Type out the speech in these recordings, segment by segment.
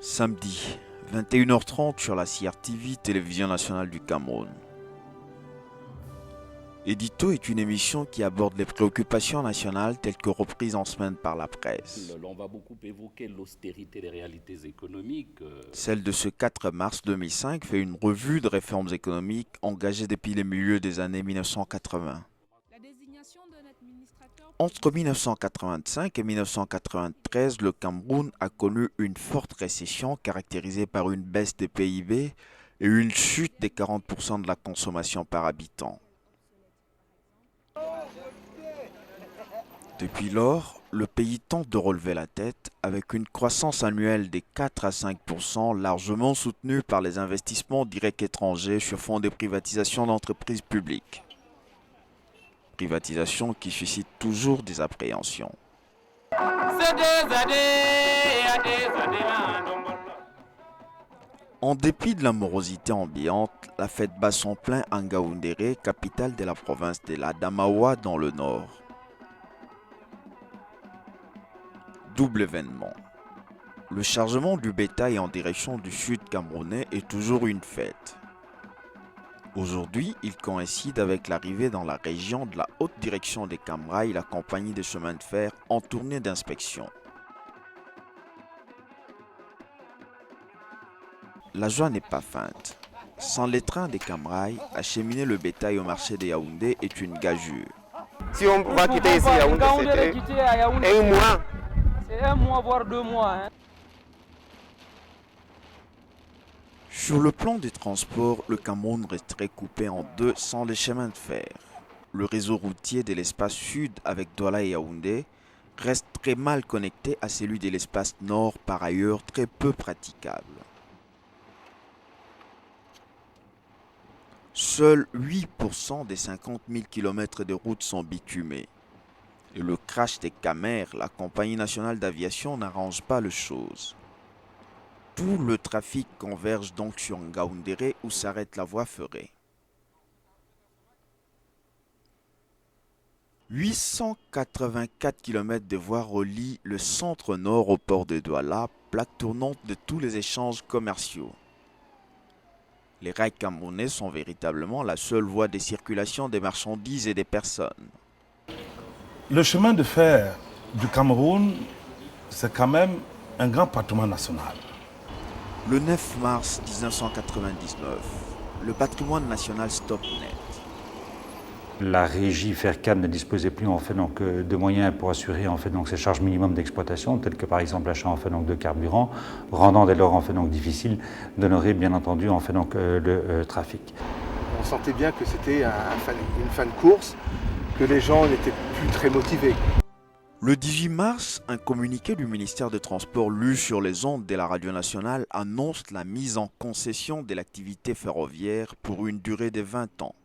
Samedi, 21h30 sur la CRTV, Télévision nationale du Cameroun. Édito est une émission qui aborde les préoccupations nationales telles que reprises en semaine par la presse. On va beaucoup évoquer l'austérité des réalités économiques. Celle de ce 4 mars 2005 fait une revue de réformes économiques engagées depuis les milieux des années 1980. Entre 1985 et 1993, le Cameroun a connu une forte récession caractérisée par une baisse des PIB et une chute des 40% de la consommation par habitant. Depuis lors, le pays tente de relever la tête avec une croissance annuelle des 4 à 5%, largement soutenue par les investissements directs étrangers sur fond de privatisation d'entreprises publiques. Privatisation qui suscite toujours des appréhensions. En dépit de la morosité ambiante, la fête bat son plein à Ngaoundéré, capitale de la province de l'Adamawa dans le nord. Double événement. Le chargement du bétail en direction du sud camerounais est toujours une fête. Aujourd'hui, il coïncide avec l'arrivée dans la région de la haute direction des Camrailles, la compagnie des chemins de fer en tournée d'inspection. La joie n'est pas feinte. Sans les trains des Camrailles, acheminer le bétail au marché de Yaoundé est une gageure. Si on va quitter ici Yaoundé, c'était un mois. C'est un mois, voire 2 mois. Hein. Sur le plan des transports, le Cameroun resterait coupé en deux sans les chemins de fer. Le réseau routier de l'espace sud avec Douala et Yaoundé reste très mal connecté à celui de l'espace nord, par ailleurs très peu praticable. Seuls 8% des 50 000 km de routes sont bitumés. Et le crash des Camer, la compagnie nationale d'aviation, n'arrange pas les choses. Tout le trafic converge donc sur Ngaoundéré où s'arrête la voie ferrée. 884 km de voies relient le centre-nord au port de Douala, plaque tournante de tous les échanges commerciaux. Les rails camerounais sont véritablement la seule voie de circulation des marchandises et des personnes. Le chemin de fer du Cameroun, c'est quand même un grand patrimoine national. Le 9 mars 1999, le patrimoine national stop net. La régie Fercam ne disposait plus de moyens pour assurer ces charges minimum d'exploitation, telles que par exemple l'achat de carburant, rendant dès lors difficile d'honorer bien entendu le trafic. On sentait bien que c'était une fin de course, que les gens n'étaient plus très motivés. Le 18 mars, un communiqué du ministère des Transports lu sur les ondes de la radio nationale annonce la mise en concession de l'activité ferroviaire pour une durée de 20 ans.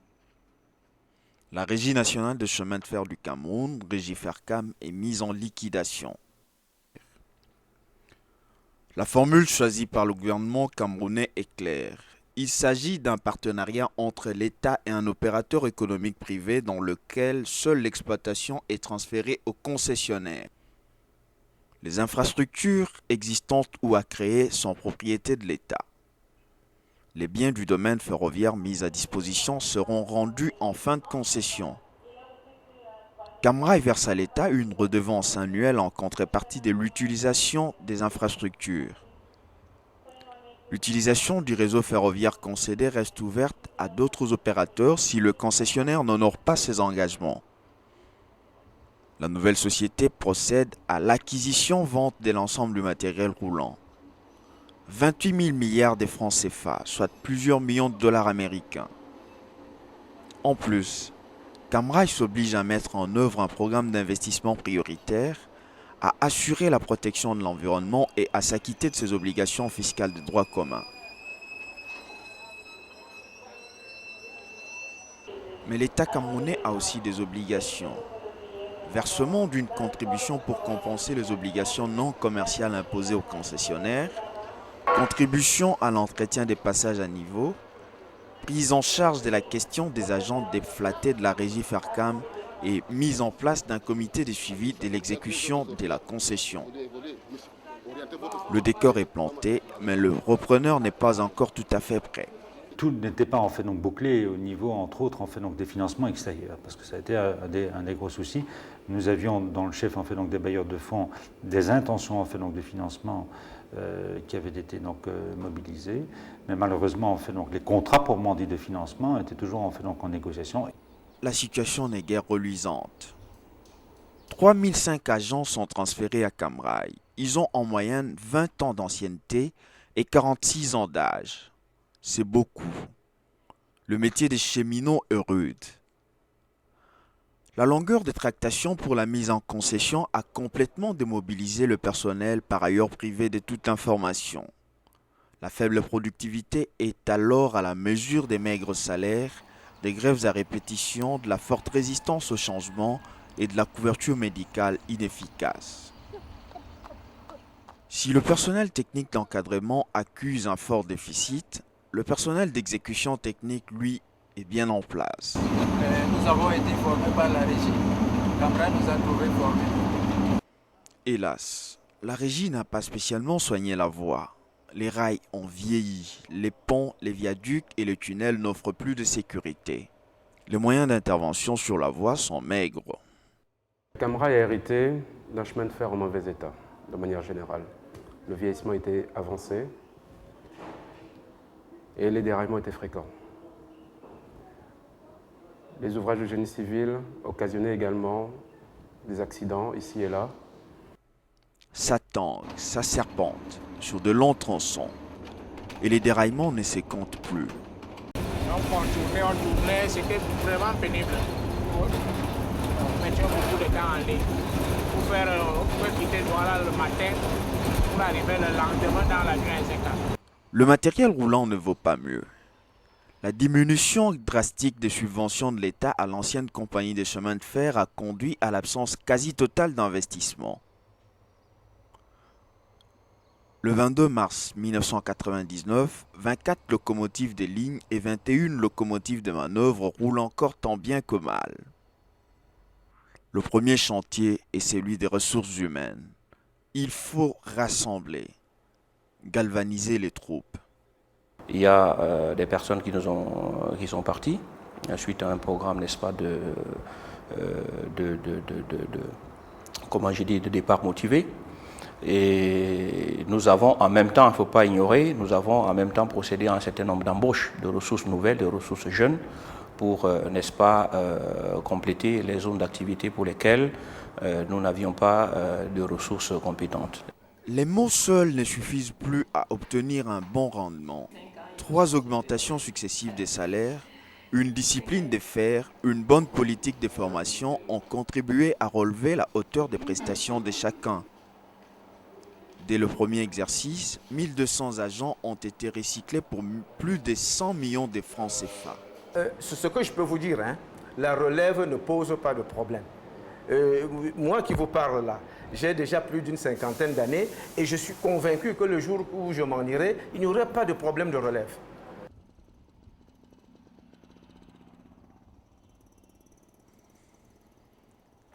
La Régie nationale de chemin de fer du Cameroun, Régie Fercam, est mise en liquidation. La formule choisie par le gouvernement camerounais est claire. Il s'agit d'un partenariat entre l'État et un opérateur économique privé dans lequel seule l'exploitation est transférée au concessionnaire. Les infrastructures existantes ou à créer sont propriété de l'État. Les biens du domaine ferroviaire mis à disposition seront rendus en fin de concession. Camrailles verse à l'État une redevance annuelle en contrepartie de l'utilisation des infrastructures. L'utilisation du réseau ferroviaire concédé reste ouverte à d'autres opérateurs si le concessionnaire n'honore pas ses engagements. La nouvelle société procède à l'acquisition-vente de l'ensemble du matériel roulant. 28 000 milliards de francs CFA, soit plusieurs millions de dollars américains. En plus, Camrailles s'oblige à mettre en œuvre un programme d'investissement prioritaire, à assurer la protection de l'environnement et à s'acquitter de ses obligations fiscales de droit commun. Mais l'État camerounais a aussi des obligations. Versement d'une contribution pour compenser les obligations non commerciales imposées aux concessionnaires, contribution à l'entretien des passages à niveau, prise en charge de la question des agents déflatés de la régie Fercam et mise en place d'un comité de suivi de l'exécution de la concession. Le décor est planté, mais le repreneur n'est pas encore tout à fait prêt. Tout n'était pas en fait donc bouclé au niveau, entre autres, en fait donc des financements extérieurs, parce que ça a été un des gros soucis. Nous avions dans le chef en fait donc des bailleurs de fonds des intentions en fait donc de financement qui avaient été donc mobilisées, mais malheureusement en fait donc les contrats proprement dits de financement étaient toujours en fait donc en négociation. La situation n'est guère reluisante. 3005 agents sont transférés à Cam Rai. Ils ont en moyenne 20 ans d'ancienneté et 46 ans d'âge. C'est beaucoup. Le métier des cheminots est rude. La longueur des tractations pour la mise en concession a complètement démobilisé le personnel, par ailleurs privé de toute information. La faible productivité est alors à la mesure des maigres salaires, des grèves à répétition, de la forte résistance au changement et de la couverture médicale inefficace. Si le personnel technique d'encadrement accuse un fort déficit, le personnel d'exécution technique, lui, est bien en place. Nous avons été formés par la régie. Cam Rai nous a trouvés formés. Hélas, la régie n'a pas spécialement soigné la voie. Les rails ont vieilli, les ponts, les viaducs et les tunnels n'offrent plus de sécurité. Les moyens d'intervention sur la voie sont maigres. Cam Rai a hérité d'un chemin de fer en mauvais état, de manière générale. Le vieillissement était avancé et les déraillements étaient fréquents. Les ouvrages de génie civil occasionnaient également des accidents ici et là. Ça tangue, ça serpente sur de longs tronçons et les déraillements ne se comptent plus. Donc on tournait, c'était vraiment pénible. On mettait beaucoup de temps en ligne. On pouvait quitter Douala le matin pour arriver le lendemain dans la nuit à Zeka. Le matériel roulant ne vaut pas mieux. La diminution drastique des subventions de l'État à l'ancienne compagnie des chemins de fer a conduit à l'absence quasi totale d'investissement. Le 22 mars 1999, 24 locomotives de ligne et 21 locomotives de manœuvre roulent encore tant bien que mal. Le premier chantier est celui des ressources humaines. Il faut rassembler, galvaniser les troupes. Il y a des personnes qui sont parties suite à un programme, n'est-ce pas, de départ motivé. Et nous avons en même temps, il ne faut pas ignorer, nous avons en même temps procédé à un certain nombre d'embauches de ressources nouvelles, de ressources jeunes, pour, n'est-ce pas, compléter les zones d'activité pour lesquelles nous n'avions pas de ressources compétentes. Les mots seuls ne suffisent plus à obtenir un bon rendement. 3 augmentations successives des salaires, une discipline des fers, une bonne politique de formation ont contribué à relever la hauteur des prestations de chacun. Dès le premier exercice, 1200 agents ont été recyclés pour plus de 100 millions de francs CFA. Ce que je peux vous dire, la relève ne pose pas de problème. Moi qui vous parle là, j'ai déjà plus d'une 50aine d'années et je suis convaincu que le jour où je m'en irai, il n'y aurait pas de problème de relève.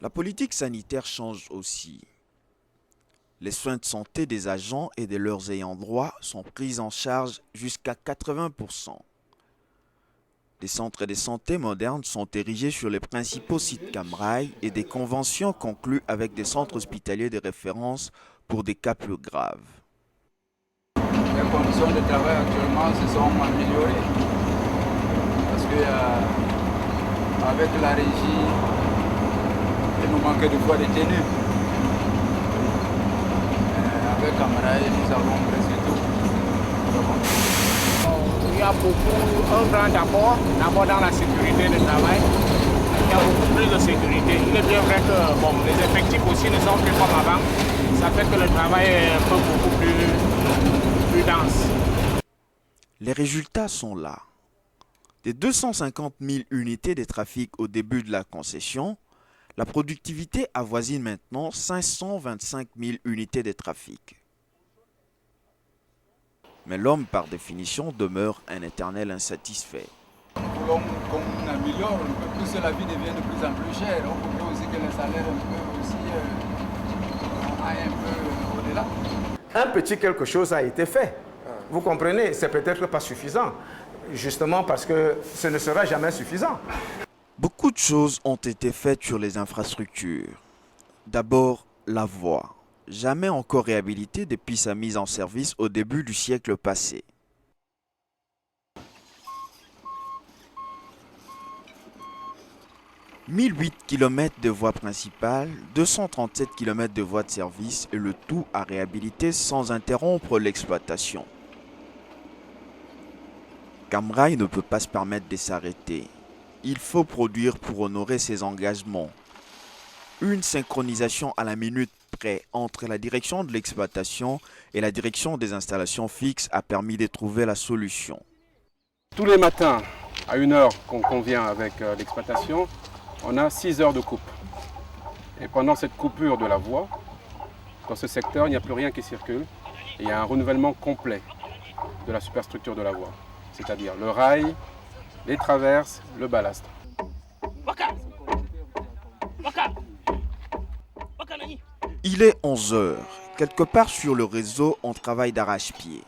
La politique sanitaire change aussi. Les soins de santé des agents et de leurs ayants droit sont pris en charge jusqu'à 80%. Des centres de santé modernes sont érigés sur les principaux sites Cam Rai et des conventions conclues avec des centres hospitaliers de référence pour des cas plus graves. Les conditions de travail actuellement se sont améliorées parce que avec la régie, il nous manquait de fois de tenue. Avec Cam Rai, nous avons presque tout. Il y a un grand apport dans la sécurité du travail. Il y a beaucoup plus de sécurité. Il est bien vrai que les effectifs aussi ne sont plus comme avant. Ça fait que le travail est un peu beaucoup plus dense. Les résultats sont là. Des 250 000 unités de trafic au début de la concession, la productivité avoisine maintenant 525 000 unités de trafic. Mais l'homme, par définition, demeure un éternel insatisfait. Nous voulons qu'on améliore, plus la vie devient de plus en plus chère. On voudrait aussi que les salaires aussi aillent un peu au-delà. Un petit quelque chose a été fait. Vous comprenez, c'est peut-être pas suffisant, justement parce que ce ne sera jamais suffisant. Beaucoup de choses ont été faites sur les infrastructures. D'abord, la voie, jamais encore réhabilitée depuis sa mise en service au début du siècle passé. « 1008 km de voies principales, 237 km de voies de service et le tout à réhabiliter sans interrompre l'exploitation. Camrail ne peut pas se permettre de s'arrêter. Il faut produire pour honorer ses engagements. Une synchronisation à la minute près entre la direction de l'exploitation et la direction des installations fixes a permis de trouver la solution. Tous les matins, à 1 heure qu'on convient avec l'exploitation, on a 6 heures de coupe. Et pendant cette coupure de la voie, dans ce secteur, il n'y a plus rien qui circule. Et il y a un renouvellement complet de la superstructure de la voie. C'est-à-dire le rail, les traverses, le ballast. Il est 11 heures. Quelque part sur le réseau, on travaille d'arrache-pied.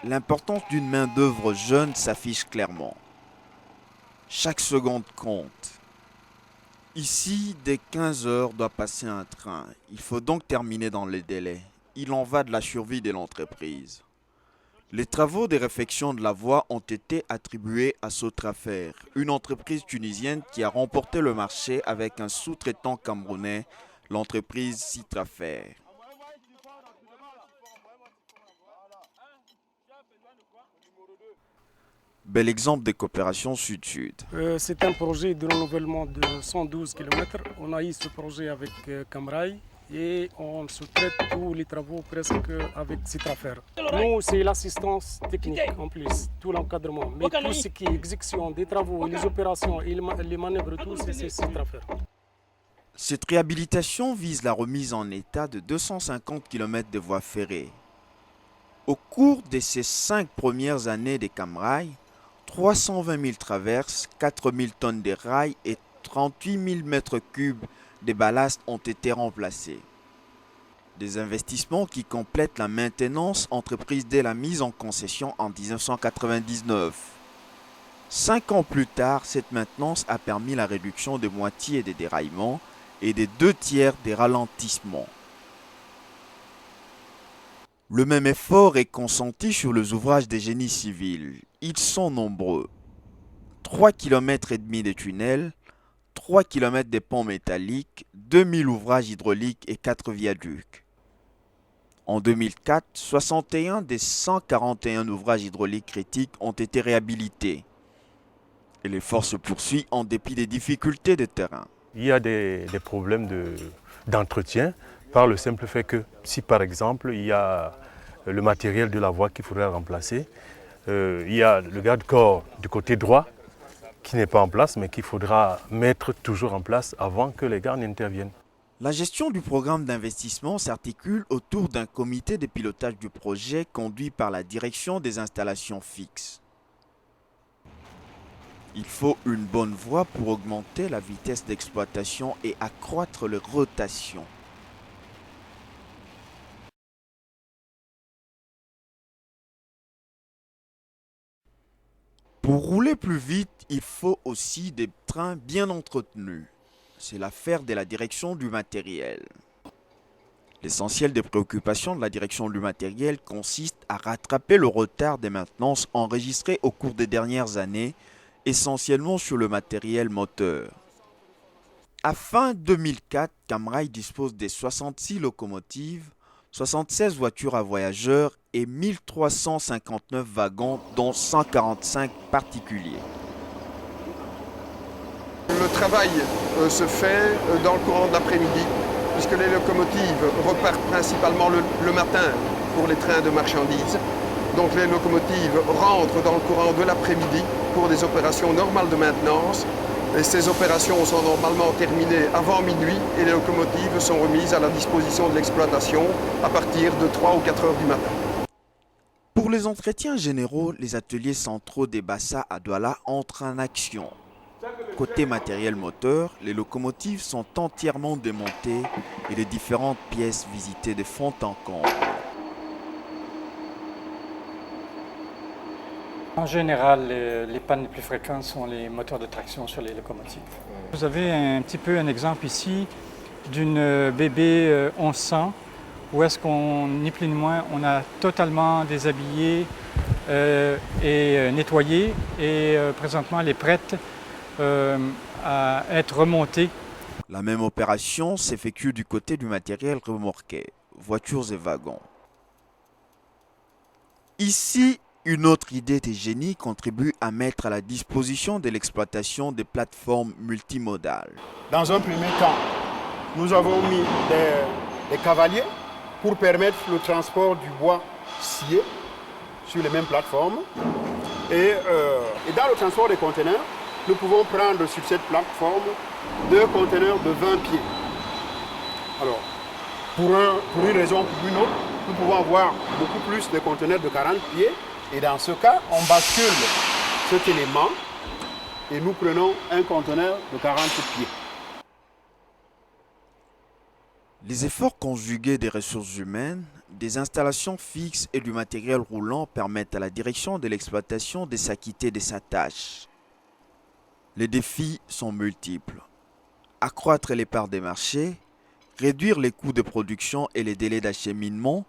L'importance d'une main-d'œuvre jeune s'affiche clairement. Chaque seconde compte. Ici, dès 15 heures doit passer un train. Il faut donc terminer dans les délais. Il en va de la survie de l'entreprise. Les travaux de réfection de la voie ont été attribués à Sotrafer, une entreprise tunisienne qui a remporté le marché avec un sous-traitant camerounais, l'entreprise Citrafer. Bel exemple de coopération sud-sud. C'est un projet de renouvellement de 112 km. On a eu ce projet avec Camrail et on sous-traite tous les travaux presque avec Citrafer. Nous, c'est l'assistance technique en plus, tout l'encadrement. Mais tout ce qui est exécution des travaux, les opérations et les manœuvres, tout, c'est Citrafer. Cette réhabilitation vise la remise en état de 250 km de voies ferrées. Au cours de ces 5 premières années des Camrail, 320 000 traverses, 4 000 tonnes de rails et 38 000 mètres cubes de ballast ont été remplacés. Des investissements qui complètent la maintenance entreprise dès la mise en concession en 1999. 5 ans plus tard, cette maintenance a permis la réduction de moitié des déraillements et des 2/3 des ralentissements. Le même effort est consenti sur les ouvrages des génies civils. Ils sont nombreux. 3,5 km de tunnels, 3 km de ponts métalliques, 2000 ouvrages hydrauliques et 4 viaducs. En 2004, 61 des 141 ouvrages hydrauliques critiques ont été réhabilités. Et l'effort se poursuit en dépit des difficultés de terrain. Il y a des problèmes d'entretien par le simple fait que si par exemple il y a le matériel de la voie qu'il faudrait remplacer, il y a le garde-corps du côté droit qui n'est pas en place mais qu'il faudra mettre toujours en place avant que les gars n'interviennent. La gestion du programme d'investissement s'articule autour d'un comité de pilotage du projet conduit par la direction des installations fixes. Il faut une bonne voie pour augmenter la vitesse d'exploitation et accroître les rotations. Pour rouler plus vite, il faut aussi des trains bien entretenus. C'est l'affaire de la direction du matériel. L'essentiel des préoccupations de la direction du matériel consiste à rattraper le retard des maintenances enregistrées au cours des dernières années, essentiellement sur le matériel moteur. À fin 2004, Camrail dispose de 66 locomotives, 76 voitures à voyageurs et 1359 wagons, dont 145 particuliers. Le travail se fait dans le courant de l'après-midi, puisque les locomotives repartent principalement le matin pour les trains de marchandises. Donc les locomotives rentrent dans le courant de l'après-midi pour des opérations normales de maintenance. Et ces opérations sont normalement terminées avant minuit et les locomotives sont remises à la disposition de l'exploitation à partir de 3 ou 4 heures du matin. Pour les entretiens généraux, les ateliers centraux des Bassa à Douala entrent en action. Côté matériel moteur, les locomotives sont entièrement démontées et les différentes pièces visitées de fond en comble. En général, les pannes les plus fréquentes sont les moteurs de traction sur les locomotives. Vous avez un petit peu un exemple ici d'une BB 1100 où est-ce qu'on, ni plus ni moins, on a totalement déshabillé et nettoyé et présentement elle est prête à être remontée. La même opération s'effectue du côté du matériel remorqué, voitures et wagons. Ici, une autre idée de génie contribue à mettre à la disposition de l'exploitation des plateformes multimodales. Dans un premier temps, nous avons mis des cavaliers pour permettre le transport du bois scié sur les mêmes plateformes. Et dans le transport des conteneurs, nous pouvons prendre sur cette plateforme 2 conteneurs de 20 pieds. Alors, pour une raison ou pour une autre, nous pouvons avoir beaucoup plus de conteneurs de 40 pieds. Et dans ce cas, on bascule cet élément et nous prenons un conteneur de 40 pieds. Les efforts conjugués des ressources humaines, des installations fixes et du matériel roulant permettent à la direction de l'exploitation de s'acquitter de sa tâche. Les défis sont multiples. Accroître les parts des marchés, réduire les coûts de production et les délais d'acheminement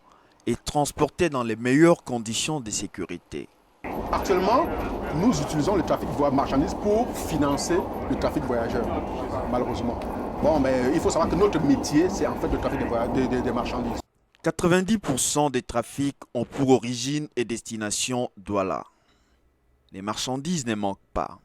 et transporter dans les meilleures conditions de sécurité. Actuellement, nous utilisons le trafic de marchandises pour financer le trafic de voyageurs, malheureusement. Bon, mais il faut savoir que notre métier, c'est en fait le trafic de marchandises. 90% des trafics ont pour origine et destination Douala. Les marchandises ne manquent pas.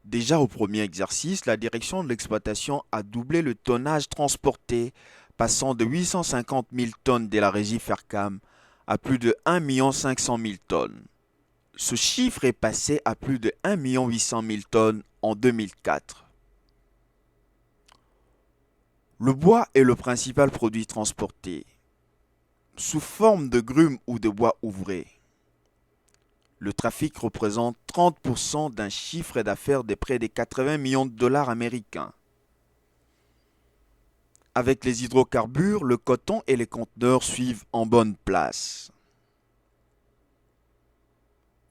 Déjà au premier exercice, la direction de l'exploitation a doublé le tonnage transporté, passant de 850 000 tonnes de la régie Fercam à plus de 1 500 000 tonnes. Ce chiffre est passé à plus de 1 800 000 tonnes en 2004. Le bois est le principal produit transporté, sous forme de grumes ou de bois ouvré. Le trafic représente 30% d'un chiffre d'affaires de près de 80 millions de dollars américains. Avec les hydrocarbures, le coton et les conteneurs suivent en bonne place.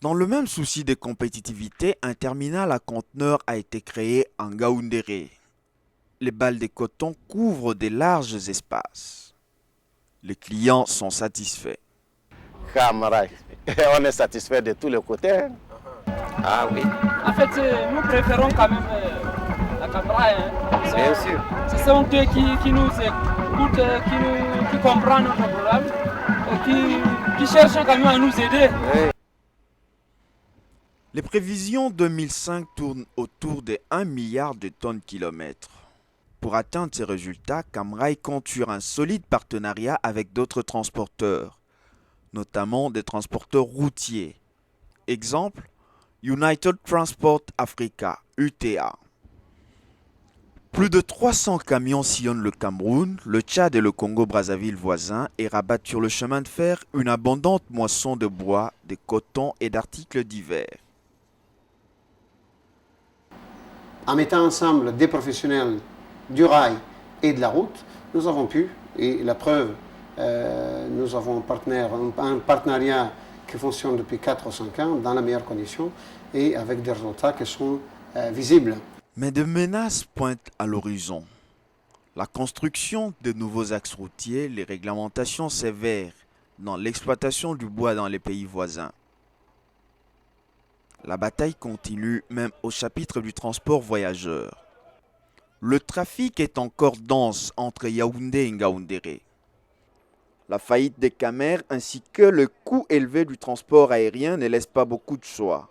Dans le même souci de compétitivité, un terminal à conteneurs a été créé en Ngaoundéré. Les balles de coton couvrent des larges espaces. Les clients sont satisfaits. Camarade, on est satisfait de tous les côtés. Ah oui. En fait, nous préférons quand même la caméra. Bien sûr. Ce sont eux qui nous écoutent, qui comprennent notre problème et qui cherchent quand même à nous aider. Oui. Les prévisions 2005 tournent autour de 1 milliard de tonnes kilomètres. Pour atteindre ces résultats, Camrail compte sur un solide partenariat avec d'autres transporteurs, notamment des transporteurs routiers. Exemple, United Transport Africa, UTA. Plus de 300 camions sillonnent le Cameroun, le Tchad et le Congo-Brazzaville voisins et rabattent sur le chemin de fer une abondante moisson de bois, de coton et d'articles divers. En mettant ensemble des professionnels du rail et de la route, nous avons pu, et la preuve, nous avons un partenariat qui fonctionne depuis 4 ou 5 ans dans la meilleure condition et avec des résultats qui sont visibles. Mais des menaces pointent à l'horizon. La construction de nouveaux axes routiers, les réglementations sévères dans l'exploitation du bois dans les pays voisins. La bataille continue même au chapitre du transport voyageurs. Le trafic est encore dense entre Yaoundé et Ngaoundéré. La faillite des Camers ainsi que le coût élevé du transport aérien ne laissent pas beaucoup de choix.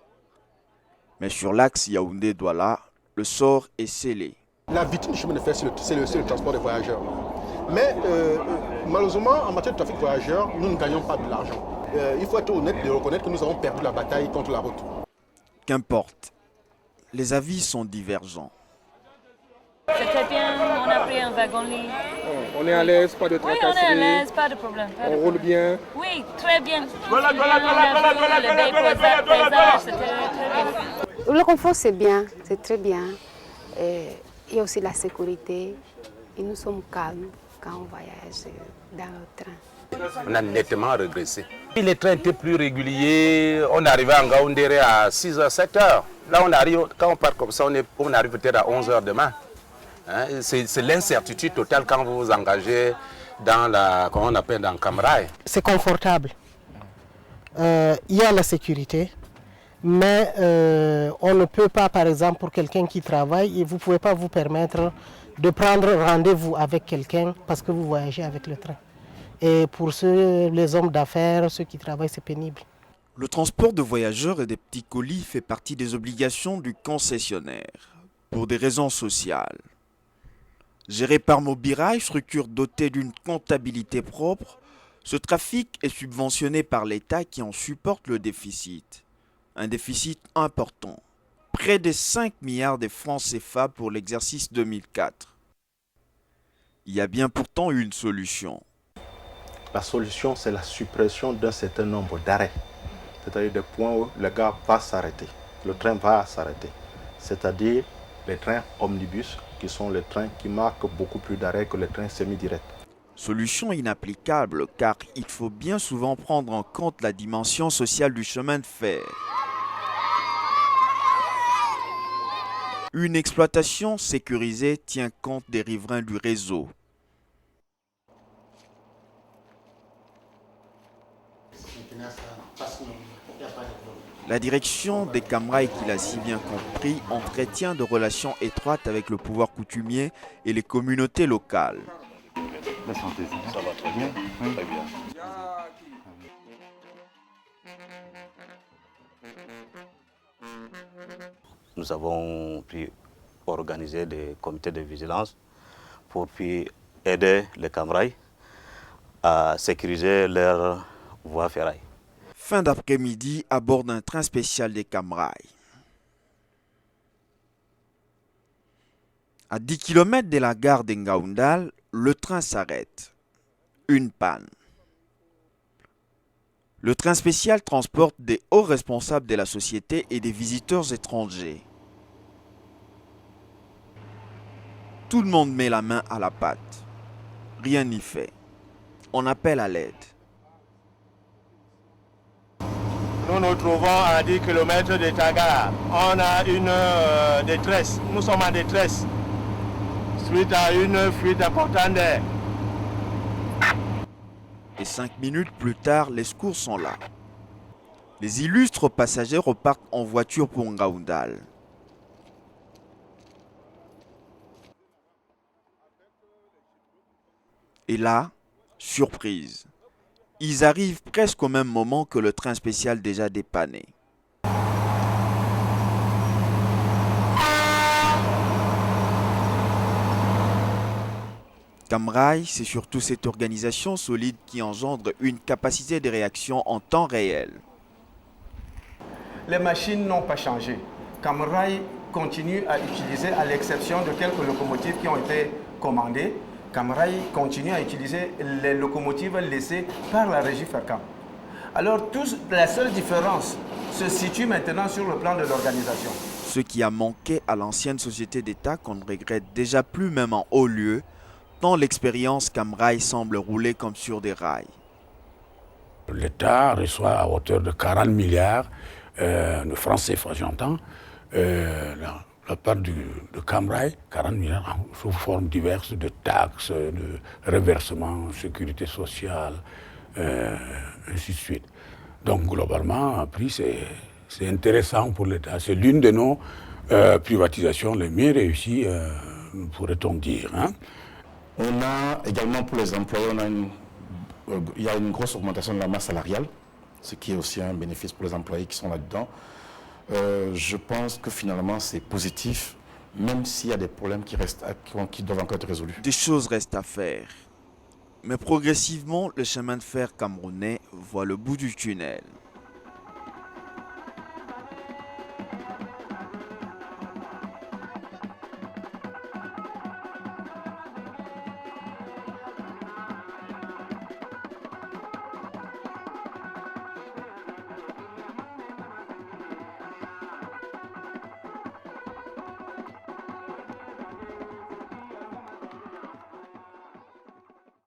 Mais sur l'axe Yaoundé-Douala, le sort est scellé. La vitrine du chemin de fer, c'est le transport des voyageurs. Mais malheureusement, en matière de trafic voyageurs, nous ne gagnons pas de l'argent. Il faut être honnête de reconnaître que nous avons perdu la bataille contre la route. Qu'importe, les avis sont divergents. C'est très bien, on a pris un wagon-lit. On est à l'aise, pas de tracasserie. Oui, on est à l'aise, pas de problème. On roule bien. Oui, très bien. Le confort, c'est bien, c'est très bien. Il y a aussi la sécurité. Et nous sommes calmes quand on voyage dans le train. On a nettement régressé Les trains étaient plus réguliers, on arrivait en Ngaoundéré à 6h, 7h. Là, on arrive, quand on part comme ça, on arrive peut-être à 11h demain. Hein? C'est l'incertitude totale quand vous vous engagez dans la, comment on appelle, dans Cam Rai. C'est confortable. Il y a la sécurité, mais on ne peut pas, par exemple, pour quelqu'un qui travaille, et vous ne pouvez pas vous permettre de prendre rendez-vous avec quelqu'un parce que vous voyagez avec le train. Et pour les hommes d'affaires, ceux qui travaillent, c'est pénible. Le transport de voyageurs et des petits colis fait partie des obligations du concessionnaire, pour des raisons sociales. Géré par Mobirail, structure dotée d'une comptabilité propre, ce trafic est subventionné par l'État qui en supporte le déficit. Un déficit important, près de 5 milliards de francs CFA pour l'exercice 2004. Il y a bien pourtant une solution. La solution, c'est la suppression d'un certain nombre d'arrêts. C'est-à-dire des points où le gars va s'arrêter, le train va s'arrêter. C'est-à-dire les trains omnibus, qui sont les trains qui marquent beaucoup plus d'arrêts que les trains semi-directs. Solution inapplicable car il faut bien souvent prendre en compte la dimension sociale du chemin de fer. Une exploitation sécurisée tient compte des riverains du réseau. La direction des Cam Rai, qui l'a si bien compris, entretient de relations étroites avec le pouvoir coutumier et les communautés locales. La santé, ça va très bien. Oui. Très bien. Nous avons pu organiser des comités de vigilance pour puis aider les Cam Rai à sécuriser leur voie ferraille. Fin d'après-midi à bord d'un train spécial des Cam Rai. À 10 km de la gare d'Ngaoundal, le train s'arrête. Une panne. Le train spécial transporte des hauts responsables de la société et des visiteurs étrangers. Tout le monde met la main à la pâte. Rien n'y fait. On appelle à l'aide. Nous nous trouvons à 10 km de Tagara. On a une détresse. Nous sommes en détresse suite à une fuite importante d'air. Et 5 minutes plus tard, les secours sont là. Les illustres passagers repartent en voiture pour Ngaoundal. Et là, surprise. Ils arrivent presque au même moment que le train spécial déjà dépanné. Cam Rai, c'est surtout cette organisation solide qui engendre une capacité de réaction en temps réel. Les machines n'ont pas changé. Cam Rai continue à utiliser, à l'exception de quelques locomotives qui ont été commandées, Cam Rai continue à utiliser les locomotives laissées par la régie Fercam. Alors, la seule différence se situe maintenant sur le plan de l'organisation. Ce qui a manqué à l'ancienne société d'État qu'on ne regrette déjà plus même en haut lieu, tant l'expérience Cam Rai semble rouler comme sur des rails. L'État reçoit à hauteur de 40 milliards de francs CFA, j'entends, la part de Cam Rai, 40 milliards sous forme diverses de taxes, de reversements, sécurité sociale, ainsi de suite. Donc globalement, en prix, c'est intéressant pour l'État. C'est l'une de nos privatisations les mieux réussies, pourrait-on dire. Hein. On a également pour les employés, il y a une grosse augmentation de la masse salariale, ce qui est aussi un bénéfice pour les employés qui sont là-dedans. Je pense que finalement c'est positif, même s'il y a des problèmes qui doivent encore être résolus. Des choses restent à faire. Mais progressivement, le chemin de fer camerounais voit le bout du tunnel.